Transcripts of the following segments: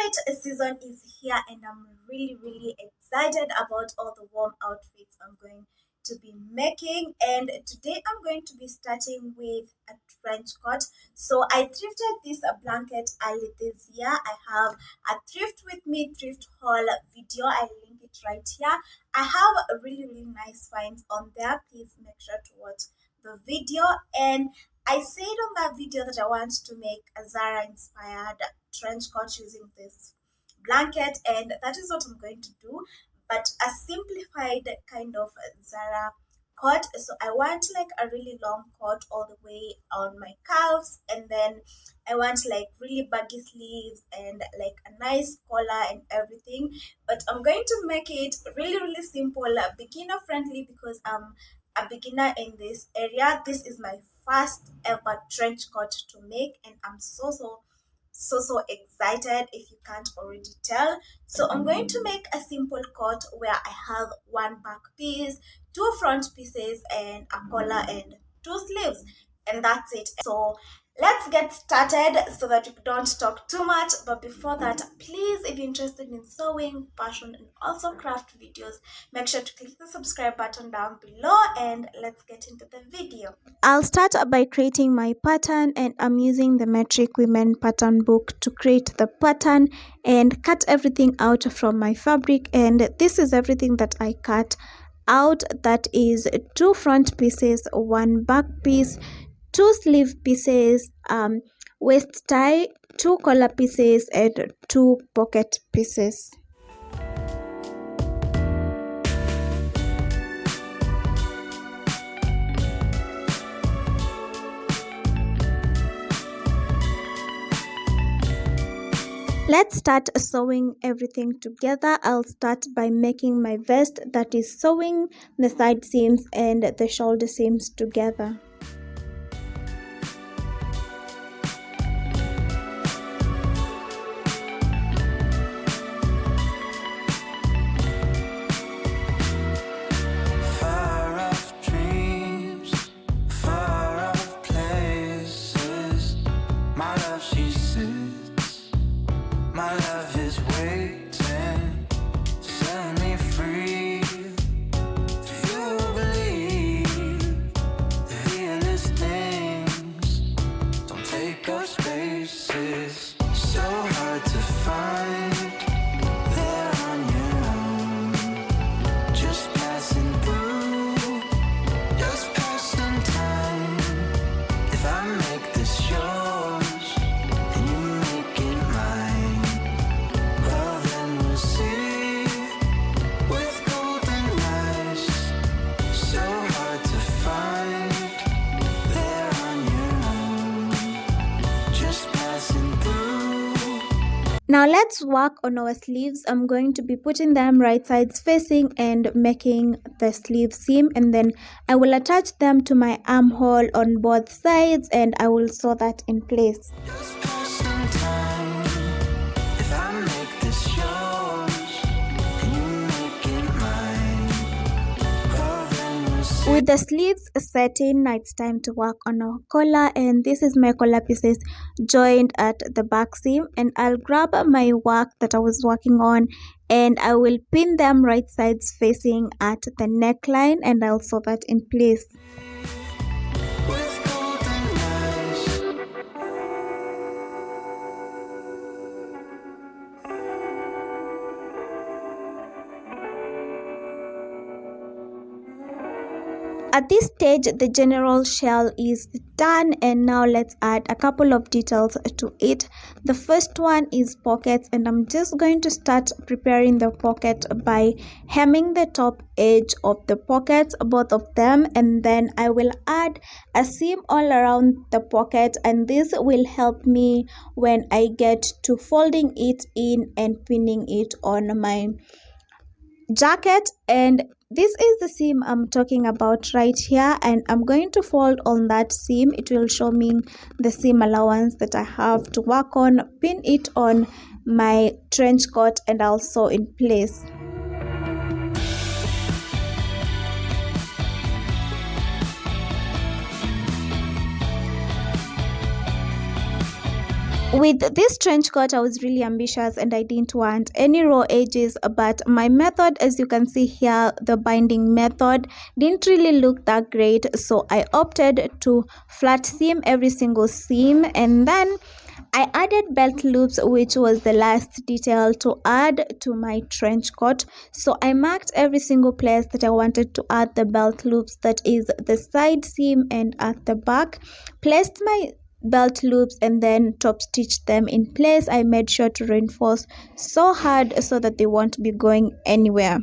favorite season is here, and I'm really excited about all the warm outfits I'm going to be making. And today I'm going to be starting with a trench coat. So I thrifted this blanket early this year. I have a thrift with me thrift haul video. I link it right here. I have a really nice finds on there. Please make sure to watch the video. And I said on that video that I want to make a Zara inspired trench coat using this blanket, and that is what I'm going to do, but a simplified kind of Zara coat. So I want like a really long coat all the way on my calves, and then I want like really baggy sleeves and like a nice collar and everything, but I'm going to make it really simple, beginner friendly, because I'm a beginner in this area. This is my first ever trench coat to make, and I'm so excited if you can't already tell. So I'm going to make a simple coat where I have one back piece, two front pieces, and a collar and two sleeves, and that's it. So let's get started so that we don't talk too much. But before that, please, if you're interested in sewing, fashion, and also craft videos, make sure to click the subscribe button down below, and let's get into the video. I'll start by creating my pattern, and I'm using the Metric Women pattern book to create the pattern and cut everything out from my fabric. And this is everything that I cut out. That is two front pieces, one back piece, two sleeve pieces, waist tie, two collar pieces, and two pocket pieces. Let's start sewing everything together. I'll start by making my vest, that is sewing the side seams and the shoulder seams together. Now let's work on our sleeves. I'm going to be putting them right sides facing and making the sleeve seam, and then I will attach them to my armhole on both sides, and I will sew that in place. With the sleeves set in, now it's time to work on our collar, and this is my collar pieces joined at the back seam, and I'll grab my work that I was working on and I will pin them right sides facing at the neckline, and I'll sew that in place. At this stage, the general shell is done, and now let's add a couple of details to it. The first one is pockets, and I'm just going to start preparing the pocket by hemming the top edge of the pockets, both of them, and then I will add a seam all around the pocket, and this will help me when I get to folding it in and pinning it on my jacket. And this is the seam I'm talking about right here, and I'm going to fold on that seam. It will show me the seam allowance that I have to work on, pin it on my trench coat, and I'll sew in place. With this trench coat, I was really ambitious and I didn't want any raw edges, but my method, as you can see here, the binding method didn't really look that great, so I opted to flat seam every single seam, and then I added belt loops, which was the last detail to add to my trench coat. So I marked every single place that I wanted to add the belt loops, that is the side seam and at the back. Placed my belt loops and then top stitched them in place. I made sure to reinforce so hard so that they won't be going anywhere.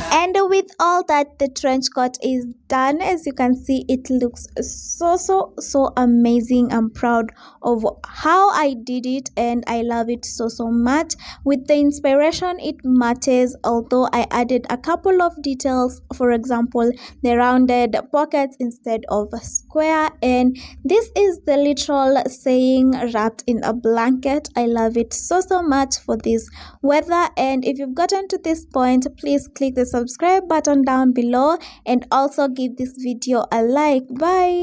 And with all that, the trench coat is done. As you can see, it looks so amazing. I'm proud of how I did it and I love it so much. With the inspiration, it matches, although I added a couple of details. For example, the rounded pockets instead of a square, and this is the literal saying wrapped in a blanket. I love it so much for this weather. And if you've gotten to this point, please click the subscribe button down below and also give this video a like. Bye.